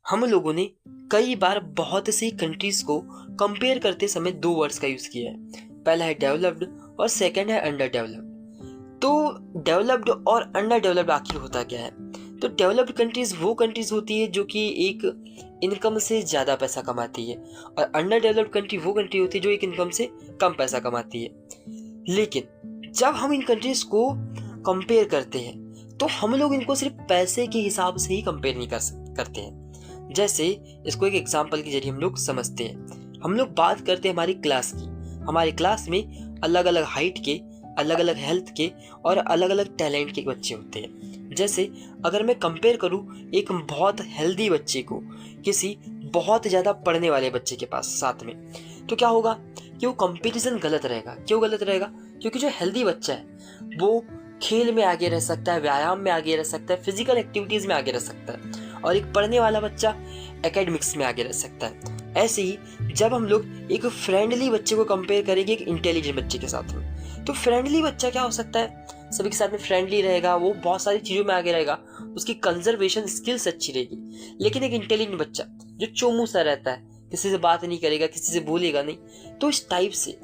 हम लोगों ने कई बार बहुत सी कंट्रीज को कंपेयर करते समय दो वर्ड्स का यूज किया है। पहला है डेवलप्ड और सेकंड है अंडर डेवलप्ड। तो डेवलप्ड और अंडर डेवलप्ड आखिर होता क्या है? तो डेवलप्ड कंट्रीज वो कंट्रीज होती है जो कि एक इनकम से ज़्यादा पैसा कमाती है, और अंडर डेवलप्ड कंट्री वो कंट्री होती है जो एक इनकम से कम पैसा कमाती है। लेकिन जब हम इन कंट्रीज को कंपेयर करते हैं तो हम लोग इनको सिर्फ पैसे के हिसाब से ही कंपेयर नहीं करते हैं। जैसे इसको एक एग्जाम्पल के जरिए हम लोग समझते हैं। हम लोग बात करते हैं हमारी क्लास की। हमारे क्लास में अलग अलग हाइट के, अलग अलग हेल्थ के और अलग अलग टैलेंट के बच्चे होते हैं। जैसे अगर मैं कंपेयर करूं एक बहुत हेल्दी बच्चे को किसी बहुत ज़्यादा पढ़ने वाले बच्चे के पास साथ में, तो क्या होगा कि वो कंपैरिजन गलत रहेगा। क्यों गलत रहेगा? क्योंकि जो हेल्दी बच्चा है वो खेल में आगे रह सकता है, व्यायाम में आगे रह सकता है, फिजिकल एक्टिविटीज़ में आगे रह सकता है, और एक पढ़ने वाला बच्चा एकेडमिक्स में आगे रह सकता है। ऐसे ही जब हम लोग एक फ्रेंडली बच्चे को कंपेयर करेंगे एक इंटेलिजेंट बच्चे के साथ में, तो फ्रेंडली बच्चा क्या हो सकता है? सभी के साथ में फ्रेंडली रहेगा, वो बहुत सारी चीज़ों में आगे रहेगा, उसकी कंजर्वेशन स्किल्स अच्छी रहेगी। लेकिन एक इंटेलिजेंट बच्चा जो चोमू सा रहता है, किसी से बात नहीं करेगा, किसी से बोलेगा नहीं, तो इस टाइप से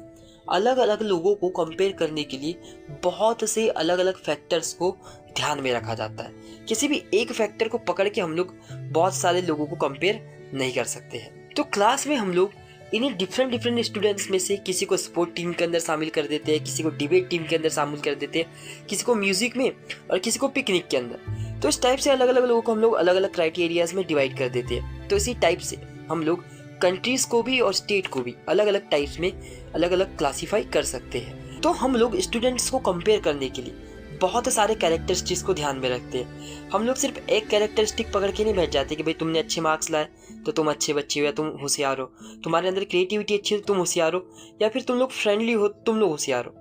अलग अलग लोगों को कंपेयर करने के लिए बहुत से अलग अलग फैक्टर्स को ध्यान में रखा जाता है। किसी भी एक फैक्टर को पकड़ के हम लोग बहुत सारे लोगों को कंपेयर नहीं कर सकते हैं। तो क्लास में हम लोग इन्हीं डिफरेंट डिफरेंट स्टूडेंट्स में से किसी को स्पोर्ट टीम के अंदर शामिल कर देते हैं, किसी को डिबेट टीम के अंदर शामिल कर देते हैं, किसी को म्यूजिक में और किसी को पिकनिक के अंदर। तो इस टाइप से अलग अलग लोगों को हम लोग अलग अलग क्राइटेरियाज में डिवाइड कर देते हैं। तो इसी टाइप से हम लोग कंट्रीज को भी और स्टेट को भी अलग अलग टाइप्स में अलग अलग क्लासीफाई कर सकते हैं। तो हम लोग स्टूडेंट्स को कंपेयर करने के लिए बहुत सारे कैरेक्टरिस्टिक्स को ध्यान में रखते हैं। हम लोग सिर्फ एक कैरेक्टरिस्टिक पकड़ के नहीं बैठ जाते कि भाई तुमने अच्छे मार्क्स लाए तो तुम अच्छे बच्चे हो, या तुम होशियार हो, तुम्हारे अंदर क्रिएटिविटी अच्छी है तो तुम होशियार हो, या फिर तुम लोग फ्रेंडली हो तुम लोग होशियार हो।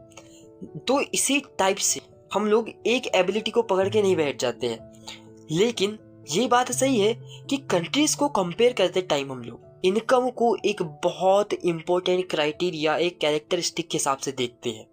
तो इसी टाइप से हम लोग एक एबिलिटी को पकड़ के नहीं बैठ जाते हैं। लेकिन ये बात सही है कि कंट्रीज को कंपेयर करते टाइम हम लोग इनकम को एक बहुत इंपॉर्टेंट क्राइटेरिया, एक कैरेक्टरिस्टिक के हिसाब से देखते हैं।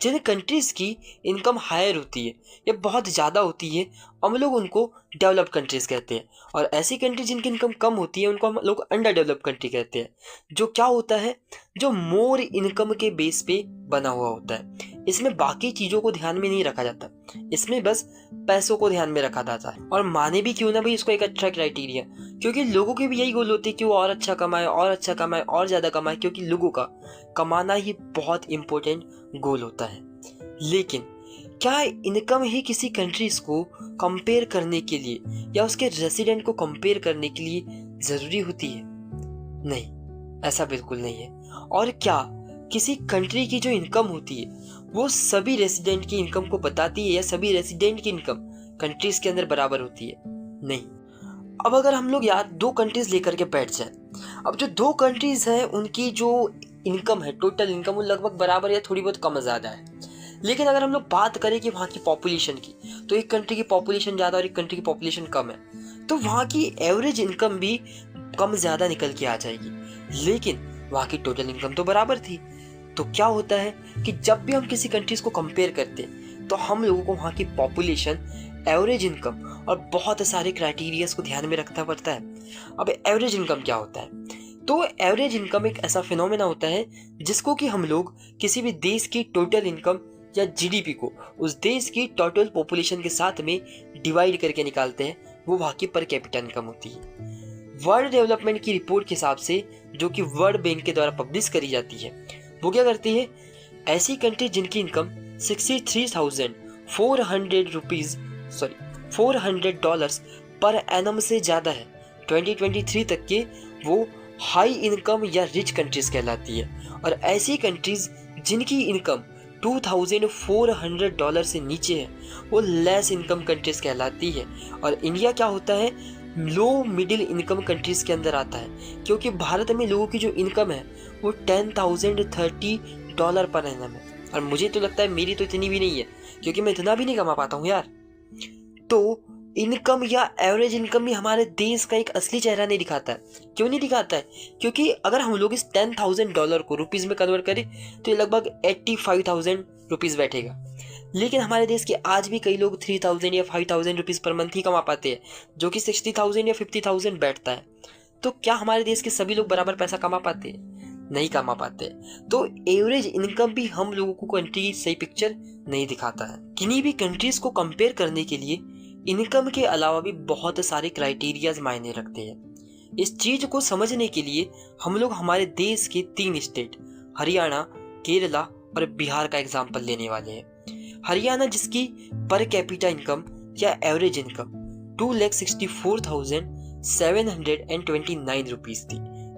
जिन कंट्रीज की इनकम हायर होती है या बहुत ज़्यादा होती है, हम लोग उनको डेवलप्ड कंट्रीज कहते हैं, और ऐसी कंट्री जिनकी इनकम कम होती है उनको हम लोग अंडर डेवलप्ड कंट्री कहते हैं। जो क्या होता है, जो मोर इनकम के बेस पे बना हुआ होता है। इसमें बाकी चीज़ों को ध्यान में नहीं रखा जाता, इसमें बस पैसों को ध्यान में रखा जाता है। और माने भी क्यों ना भाई इसको एक अच्छा क्राइटेरिया, क्योंकि लोगों के भी यही गोल होते हैं कि वो और अच्छा कमाए और अच्छा कमाए और ज़्यादा कमाए, क्योंकि लोगों का कमाना ही बहुत इंपॉर्टेंट गोल होता है। लेकिन क्या इनकम ही किसी कंट्रीज को कंपेयर करने के लिए या उसके रेसिडेंट को कंपेयर करने के लिए ज़रूरी होती है? नहीं, ऐसा बिल्कुल नहीं है। और क्या किसी कंट्री की जो इनकम होती है वो सभी रेसिडेंट की इनकम को बताती है, या सभी रेसिडेंट की इनकम कंट्रीज के अंदर बराबर होती है? नहीं। अब अगर हम लोग यार दो कंट्रीज लेकर के बैठ जाए, अब जो दो कंट्रीज हैं उनकी जो इनकम है, टोटल इनकम, वो लगभग बराबर या थोड़ी बहुत कम ज़्यादा है। लेकिन अगर हम लोग बात करें कि वहाँ की पॉपुलेशन की, तो एक कंट्री की पॉपुलेशन ज़्यादा और एक कंट्री की पॉपुलेशन कम है, तो वहाँ की एवरेज इनकम भी कम ज़्यादा निकल के आ जाएगी। लेकिन वहाँ की टोटल इनकम तो बराबर थी। तो क्या होता है कि जब भी हम किसी कंट्रीज को कंपेयर करते हैं तो हम लोगों को वहाँ की पॉपुलेशन, एवरेज इनकम और बहुत सारे क्राइटेरियाज को ध्यान में रखना पड़ता है। अब एवरेज इनकम क्या होता है? तो एवरेज इनकम एक ऐसा फिनोमेना होता है जिसको कि हम लोग किसी भी देश की टोटल इनकम या जीडीपी को उस देश की टोटल पॉपुलेशन के साथ में डिवाइड करके निकालते हैं, वो वहाँ की पर कैपिटा इनकम होती है। वर्ल्ड डेवलपमेंट की रिपोर्ट के हिसाब से, जो कि वर्ल्ड बैंक के द्वारा पब्लिश करी जाती है, वो क्या करती है, ऐसी कंट्री जिनकी इनकम 63,400 रुपीज़ $400 पर एनम से ज़्यादा है 2023 तक के, वो हाई इनकम या रिच कंट्रीज कहलाती है। और ऐसी कंट्रीज जिनकी इनकम $2,400 से नीचे है वो लेस इनकम कंट्रीज कहलाती है। और इंडिया क्या होता है, लो मिडिल इनकम कंट्रीज के अंदर आता है, क्योंकि भारत में लोगों की जो इनकम है वो $10,030 पर एनम है। और मुझे तो लगता है मेरी तो इतनी भी नहीं है, क्योंकि मैं इतना भी नहीं कमा पाता हूँ यार। तो इनकम या एवरेज इनकम भी हमारे देश का एक असली चेहरा नहीं दिखाता है। क्यों नहीं दिखाता है? क्योंकि अगर हम लोग इस $10,000 को रुपीज़ में कन्वर्ट करें तो ये लगभग 85,000 रुपीज़ बैठेगा। लेकिन हमारे देश के आज भी कई लोग 3000 या 5000 रुपीज़ पर मंथ ही कमा पाते हैं, जो कि 60,000 या 50,000 बैठता है। तो क्या हमारे देश के सभी लोग बराबर पैसा कमा पाते हैं? नहीं कमा पाते। तो एवरेज इनकम भी हम लोगों को कंट्री की सही पिक्चर नहीं दिखाता है। किन्हीं भी कंट्रीज को कंपेयर करने के लिए इनकम के अलावा भी बहुत सारे क्राइटेरियाज मायने रखते हैं। इस चीज को समझने के लिए हम लोग हमारे देश के 3 स्टेट हरियाणा, केरला और बिहार का एग्जाम्पल लेने वाले हैं। हरियाणा जिसकी पर कैपिटा इनकम या एवरेज इनकम 2,64,729 रुपीज थी।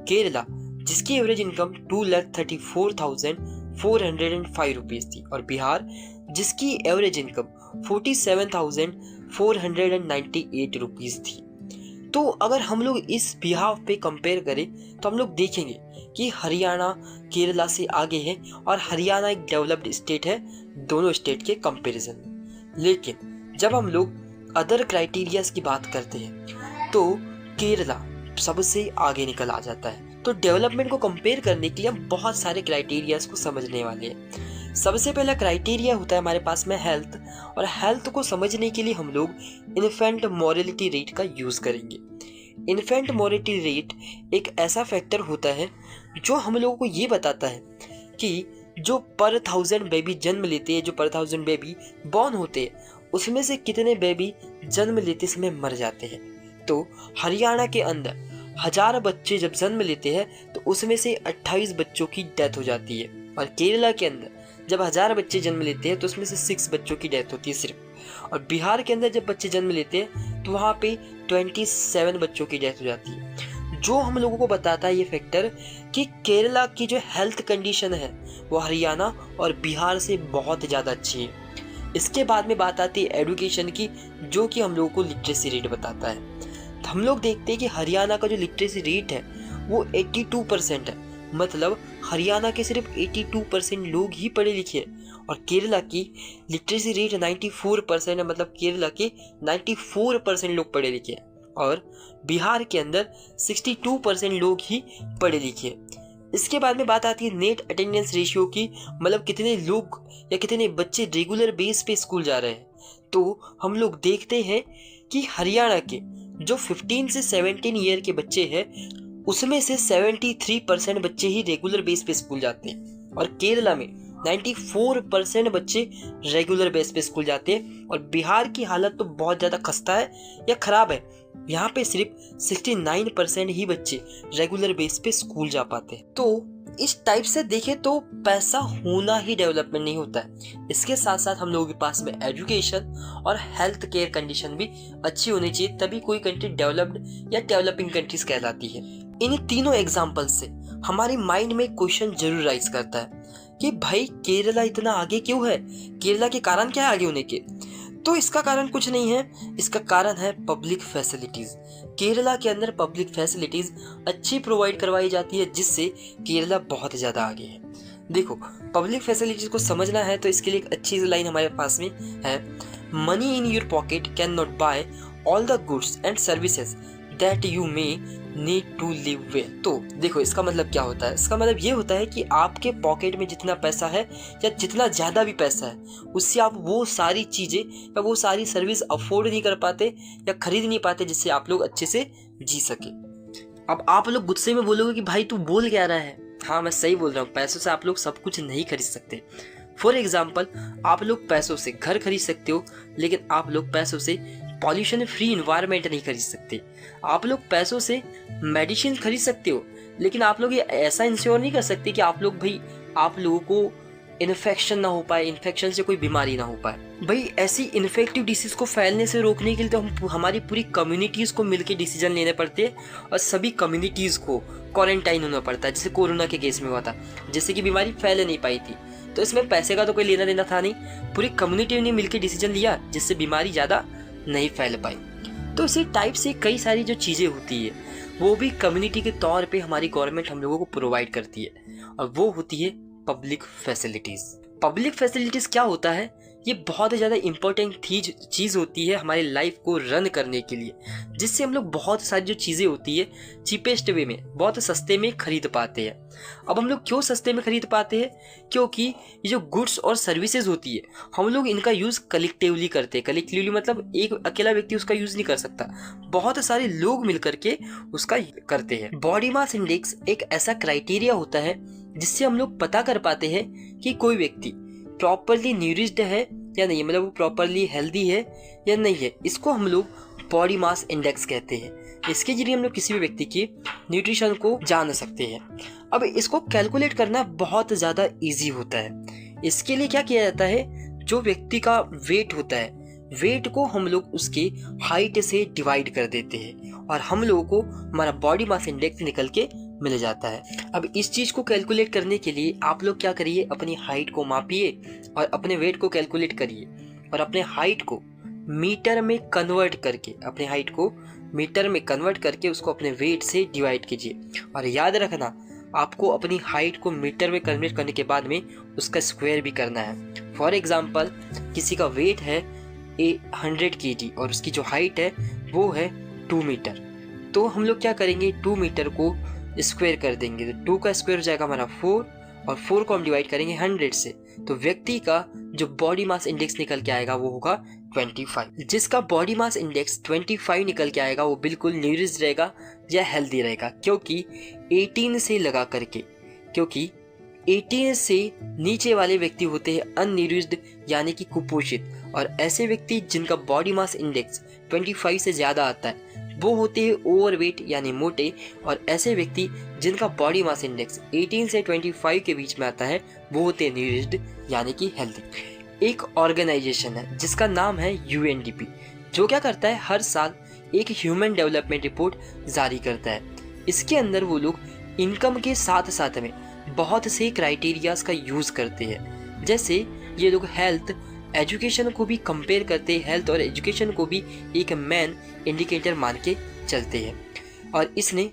केरला जिसकी एवरेज इनकम 2,34,405 रुपीज थी और बिहार जिसकी एवरेज इनकम 47,498 रुपीज थी। तो अगर हम लोग इस बिहाफ पे कंपेयर करें तो हम लोग देखेंगे कि हरियाणा केरला से आगे है और हरियाणा एक डेवलप्ड स्टेट है दोनों स्टेट के कंपैरिजन में। लेकिन जब हम लोग अदर क्राइटेरियाज की बात करते हैं तो केरला सबसे आगे निकल आ जाता है। तो डेवलपमेंट को कंपेयर करने के लिए हम बहुत सारे क्राइटेरियाज को समझने वाले हैं। सबसे पहला क्राइटेरिया होता है हमारे पास में हेल्थ, और हेल्थ को समझने के लिए हम लोग इन्फेंट मोर्टेलिटी रेट का यूज़ करेंगे। इन्फेंट मोर्टेलिटी रेट एक ऐसा फैक्टर होता है जो हम लोगों को ये बताता है कि जो पर 1000 बेबी जन्म लेते हैं, जो पर 1000 बेबी बॉर्न होते हैं, उसमें से कितने बेबी जन्म लेते समय मर जाते हैं। तो हरियाणा के अंदर 1000 बच्चे जब जन्म लेते हैं तो उसमें से 28 बच्चों की डेथ हो जाती है, और केरला के अंदर जब 1000 बच्चे जन्म लेते हैं तो उसमें से 6 बच्चों की डेथ होती है सिर्फ, और बिहार के अंदर जब बच्चे जन्म लेते हैं तो वहाँ पे 27 बच्चों की डेथ हो जाती है। जो हम लोगों को बताता है ये फैक्टर कि केरला की जो हेल्थ कंडीशन है वो हरियाणा और बिहार से बहुत ज़्यादा अच्छी है। इसके बाद में बात आती है एजुकेशन की, जो कि हम लोगों को लिटरेसी रेट बताता है। तो हम लोग देखते हैं कि हरियाणा का जो लिटरेसी रेट है वो 82% है, मतलब हरियाणा के सिर्फ 82% लोग ही पढ़े लिखे हैं, और केरला की लिटरेसी रेट 94% है, मतलब केरला के 94% लोग पढ़े लिखे हैं, और बिहार के अंदर 62% लोग ही पढ़े लिखे हैं। इसके बाद में बात आती है नेट अटेंडेंस रेशियो की, मतलब कितने लोग या कितने बच्चे रेगुलर बेस पे स्कूल जा रहे हैं। तो हम लोग देखते हैं कि हरियाणा के जो 15 से 17 ईयर के बच्चे हैं उसमें से 73% बच्चे ही रेगुलर बेस पे स्कूल जाते हैं, और केरला में 94% बच्चे रेगुलर बेस पे स्कूल जाते हैं, और बिहार की हालत तो बहुत ज़्यादा खस्ता है या ख़राब है। यहाँ पे सिर्फ 69% ही बच्चे रेगुलर बेस पे स्कूल जा पाते हैं। तो इस टाइप से देखें तो पैसा होना ही डेवलपमेंट नहीं होता है, इसके साथ साथ हम लोगों के पास में एजुकेशन और हेल्थ केयर कंडीशन भी अच्छी होनी चाहिए, तभी कोई कंट्री डेवलप्ड या डेवलपिंग कंट्रीज कहलाती है। इन तीनों एग्जाम्पल से हमारी माइंड में क्वेश्चन जरूर राइज करता है कि भाई केरला इतना आगे क्यों है, केरला के कारण क्या है आगे होने के। तो इसका कारण कुछ नहीं है, इसका कारण है पब्लिक फैसिलिटीज़। केरला के अंदर पब्लिक फैसिलिटीज़ अच्छी प्रोवाइड करवाई जाती है, जिससे केरला बहुत ज़्यादा आगे है। देखो, पब्लिक फैसिलिटीज़ को समझना है तो इसके लिए एक अच्छी लाइन हमारे पास में है, money in your pocket cannot buy all the goods and services that you may need to live well. तो देखो, इसका मतलब क्या होता है? इसका मतलब ये होता है कि आपके पॉकेट में जितना पैसा है या जितना ज़्यादा भी पैसा है, उससे आप वो सारी चीज़ें या वो सारी सर्विस अफोर्ड नहीं कर पाते या खरीद नहीं पाते जिससे आप लोग अच्छे से जी सके। अब आप लोग गुस्से में बोलोगे कि भाई तू बोल क्या रहा है? हाँ, मैं सही बोल रहा हूँ, पैसों से आप लोग सब कुछ नहीं खरीद सकते। फॉर एग्जाम्पल, आप लोग पैसों से घर खरीद सकते हो, लेकिन आप लोग पैसों से पॉल्यूशन फ्री इन्वायरमेंट नहीं खरीद सकते। आप लोग पैसों से मेडिसिन खरीद सकते हो, लेकिन आप लोग ये ऐसा इंश्योर नहीं कर सकते कि आप लोगों को इन्फेक्शन ना हो पाए, इन्फेक्शन से कोई बीमारी ना हो पाए। भाई, ऐसी इन्फेक्टिव डिसीज को फैलने से रोकने के लिए तो हमारी पूरी कम्युनिटीज़ को मिलकर डिसीजन लेने पड़ते हैं, और सभी कम्युनिटीज़ को क्वारंटाइन होना पड़ता है, जैसे कोरोना के केस में हुआ था, जिससे कि बीमारी फैल नहीं पाई थी। तो इसमें पैसे का तो कोई लेना देना था नहीं, पूरी कम्युनिटी ने मिलकर डिसीजन लिया जिससे बीमारी ज़्यादा नहीं फैल पाई। तो इसी टाइप से कई सारी जो चीज़ें होती है वो भी कम्युनिटी के तौर पे हमारी गवर्नमेंट हम लोगों को प्रोवाइड करती है, और वो होती है पब्लिक फैसिलिटीज़। पब्लिक फैसिलिटीज़ क्या होता है? ये बहुत ज़्यादा इम्पोर्टेंट चीज़ होती है हमारी लाइफ को रन करने के लिए, जिससे हम लोग बहुत सारी जो चीज़ें होती है चीपेस्ट वे में, बहुत सस्ते में खरीद पाते हैं। अब हम लोग क्यों सस्ते में खरीद पाते हैं? क्योंकि ये जो गुड्स और सर्विसेज होती है हम लोग इनका यूज़ कलेक्टिवली करते हैं। कलेक्टिवली मतलब एक अकेला व्यक्ति उसका यूज़ नहीं कर सकता, बहुत सारे लोग मिल करके उसका करते हैं। बॉडी मास इंडेक्स एक ऐसा क्राइटेरिया होता है जिससे हम लोग पता कर पाते हैं कि कोई व्यक्ति प्रॉपरली न्यूरिश्ड है या नहीं, मतलब वो प्रॉपरली हेल्दी है या नहीं है। इसको हम लोग बॉडी मास इंडेक्स कहते हैं। इसके जरिए हम लोग किसी भी व्यक्ति की न्यूट्रिशन को जान सकते हैं। अब इसको कैलकुलेट करना बहुत ज़्यादा इजी होता है। इसके लिए क्या किया जाता है, जो व्यक्ति का वेट होता है, वेट को हम लोग उसके हाइट से डिवाइड कर देते हैं और हम लोगों को हमारा बॉडी मास इंडेक्स निकल के मिल जाता है। अब इस चीज़ को कैलकुलेट करने के लिए आप लोग क्या करिए, अपनी हाइट को मापिए और अपने वेट को कैलकुलेट करिए और अपने हाइट को मीटर में कन्वर्ट करके, अपने हाइट को मीटर में कन्वर्ट करके उसको अपने वेट से डिवाइड कीजिए। और याद रखना, आपको अपनी हाइट को मीटर में कन्वर्ट करने के बाद में उसका स्क्वायर भी करना है। फॉर एग्जांपल, किसी का वेट है 100 kg और उसकी जो हाइट है वो है 2 मीटर, तो हम लोग क्या करेंगे, 2 मीटर को स्क्वायर कर देंगे, तो 2 का स्क्वायर हो जाएगा हमारा 4 और 4 को हम डिवाइड करेंगे 100 से, तो व्यक्ति का जो बॉडी मास इंडेक्स निकल के आएगा वो होगा 25। जिसका बॉडी मास इंडेक्स 25 निकल के आएगा वो बिल्कुल न्यूट्रिश रहेगा या हेल्दी रहेगा, क्योंकि 18 से लगा करके, क्योंकि 18 से नीचे वाले व्यक्ति होते हैं अनन्यूट्रिश्ड यानी कि कुपोषित, और ऐसे व्यक्ति जिनका बॉडी मास इंडेक्स 25 से ज़्यादा आता है वो होते हैं ओवरवेट यानी मोटे, और ऐसे व्यक्ति जिनका बॉडी मास इंडेक्स 18 से 25 के बीच में आता है वो होते हैं न्यूट्रिश्ड यानी कि हेल्दी। एक ऑर्गेनाइजेशन है जिसका नाम है UNDP, जो क्या करता है, हर साल एक ह्यूमन डेवलपमेंट रिपोर्ट जारी करता है। इसके अंदर वो लोग इनकम के साथ साथ में बहुत से क्राइटेरियाज का यूज़ करते हैं। जैसे ये लोग हेल्थ एजुकेशन को भी कंपेयर करते हैं, हेल्थ और एजुकेशन को भी एक मेन इंडिकेटर मान के चलते हैं। और इसने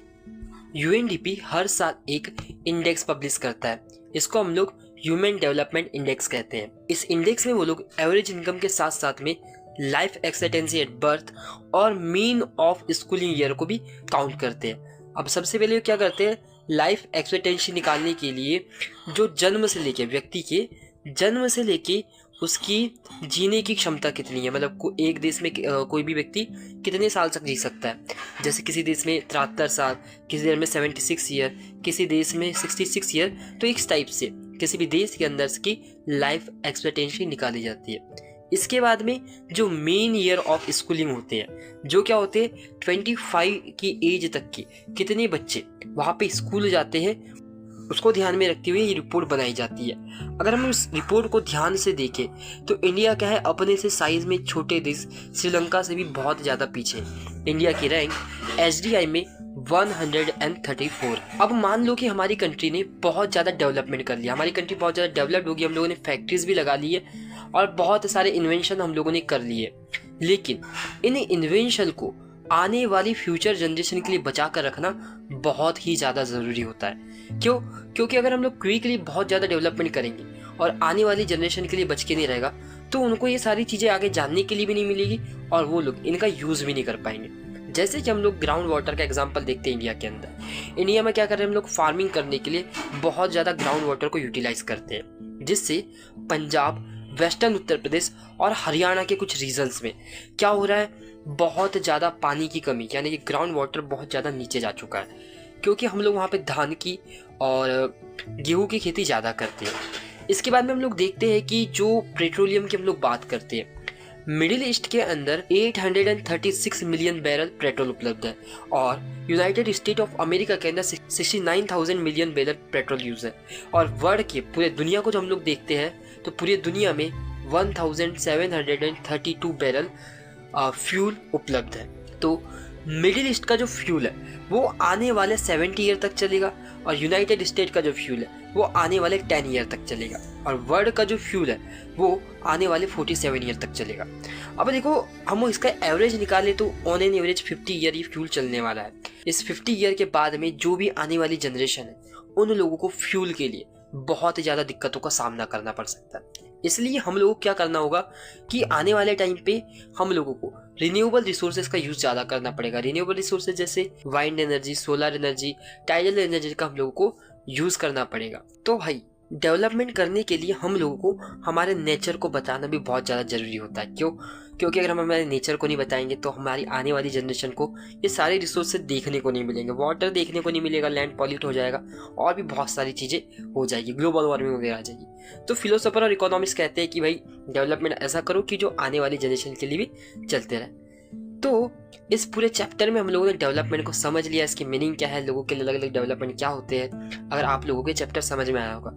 UNDP हर साल एक इंडेक्स पब्लिश करता है, इसको हम लोग ह्यूमन डेवलपमेंट इंडेक्स कहते हैं। इस इंडेक्स में वो लोग एवरेज इनकम के साथ साथ में लाइफ एक्सपेक्टेंसी एट बर्थ और मीन ऑफ स्कूलिंग ईयर को भी काउंट करते हैं। अब सबसे पहले क्या करते हैं, लाइफ एक्सपेक्टेंसी निकालने के लिए जो जन्म से लेके, व्यक्ति के जन्म से लेके उसकी जीने की क्षमता कितनी है, मतलब एक देश में कोई भी व्यक्ति कितने साल तक जी सकता है। जैसे किसी देश में 73 साल, किसी देश में 76 ईयर, किसी देश में 66 ईयर, तो इस टाइप से किसी भी देश के अंदर की लाइफ एक्सपेक्टेंसी निकाली जाती है। इसके बाद में जो मेन ईयर ऑफ स्कूलिंग होते हैं, जो क्या होते हैं 25 की एज तक के कितने बच्चे वहाँ पे स्कूल जाते हैं, उसको ध्यान में रखते हुए ये रिपोर्ट बनाई जाती है। अगर हम इस रिपोर्ट को ध्यान से देखें तो इंडिया क्या है, अपने से साइज में छोटे देश श्रीलंका से भी बहुत ज़्यादा पीछे है। इंडिया की रैंक HDI में 134। अब मान लो कि हमारी कंट्री ने बहुत ज़्यादा डेवलपमेंट कर लिया, हमारी कंट्री बहुत ज़्यादा डेवलप्ड हो गई, हम लोगों ने फैक्ट्रीज भी लगा ली है और बहुत सारे इन्वेंशन हम लोगों ने कर लिए, लेकिन इन इन्वेंशन को आने वाली फ्यूचर जनरेशन के लिए बचा कर रखना बहुत ही ज़्यादा ज़रूरी होता है। क्यों? क्योंकि अगर हम लोग क्विकली बहुत ज़्यादा डेवलपमेंट करेंगे और आने वाली जनरेशन के लिए बच के नहीं रहेगा तो उनको ये सारी चीज़ें आगे जानने के लिए भी नहीं मिलेगी और वो लोग इनका यूज़ भी नहीं कर पाएंगे। जैसे कि हम लोग ग्राउंड वाटर का एग्जांपल देखते हैं इंडिया के अंदर। इंडिया में क्या कर रहे हैं, हम लोग फार्मिंग करने के लिए बहुत ज़्यादा ग्राउंड वाटर को यूटिलाइज करते हैं, जिससे पंजाब, वेस्टर्न उत्तर प्रदेश और हरियाणा के कुछ रीजन्स में क्या हो रहा है, बहुत ज़्यादा पानी की कमी, यानी कि ग्राउंड वाटर बहुत ज़्यादा नीचे जा चुका है, क्योंकि हम लोग वहाँ पे धान की और गेहूँ की खेती ज़्यादा करते हैं। इसके बाद में हम लोग देखते हैं कि जो पेट्रोलियम की हम लोग बात करते हैं, मिडिल ईस्ट के अंदर 836 मिलियन बैरल पेट्रोल उपलब्ध है और यूनाइटेड स्टेट ऑफ अमेरिका के अंदर 69,000 मिलियन बैरल पेट्रोल यूज है। और वर्ल्ड के पूरे दुनिया को जो हम लोग देखते हैं तो पूरी दुनिया में 1732 बैरल फ्यूल उपलब्ध है। तो मिडिल ईस्ट का जो फ्यूल है वो आने वाले 70 ईयर तक चलेगा और यूनाइटेड स्टेट का जो फ्यूल है वो आने वाले 10 ईयर तक चलेगा और वर्ल्ड का जो फ्यूल है वो आने वाले 47 ईयर तक चलेगा। अब देखो, हम इसका एवरेज निकालें तो ऑन एन एवरेज 50 ईयर ये फ्यूल चलने वाला है। इस 50 ईयर के बाद में जो भी आने वाली जनरेशन है उन लोगों को फ्यूल के लिए बहुत ज़्यादा दिक्कतों का सामना करना पड़ सकता है। इसलिए हम लोगों को क्या करना होगा कि आने वाले टाइम पे हम लोगों को रिन्यूएबल रिसोर्सेज का यूज ज़्यादा करना पड़ेगा। रिन्यूएबल रिसोर्सेज जैसे wind energy, solar energy, tidal energy का हम लोगों को यूज़ करना पड़ेगा। तो भाई डेवलपमेंट करने के लिए हम लोगों को हमारे नेचर को बताना भी बहुत ज़्यादा ज़रूरी होता है। क्यों? क्योंकि अगर हम हमारे नेचर को नहीं बताएंगे तो हमारी आने वाली जनरेशन को ये सारे रिसोर्सेज देखने को नहीं मिलेंगे। वाटर देखने को नहीं मिलेगा, लैंड पॉल्यूट हो जाएगा और भी बहुत सारी चीज़ें हो जाएगी, ग्लोबल वार्मिंग वगैरह आ जाएगी। तो फिलोसोफर और इकोनॉमिस्ट कहते हैं कि भाई डेवलपमेंट ऐसा करो कि जो आने वाली जनरेशन के लिए भी चलते रहे। तो इस पूरे चैप्टर में हम लोगों ने डेवलपमेंट को समझ लिया, इसकी मीनिंग क्या है, लोगों के लिए अलग अलग डेवलपमेंट क्या होते हैं। अगर आप लोगों के चैप्टर समझ में आया होगा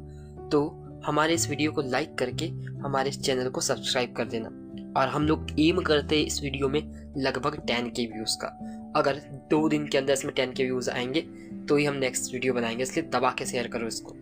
तो हमारे इस वीडियो को लाइक करके हमारे इस चैनल को सब्सक्राइब कर देना। और हम लोग एम करते हैं इस वीडियो में लगभग 10K व्यूज़ का। अगर 2 दिन के अंदर इसमें 10K व्यूज़ आएंगे तो ही हम नेक्स्ट वीडियो बनाएंगे, इसलिए दबा के शेयर करो इसको।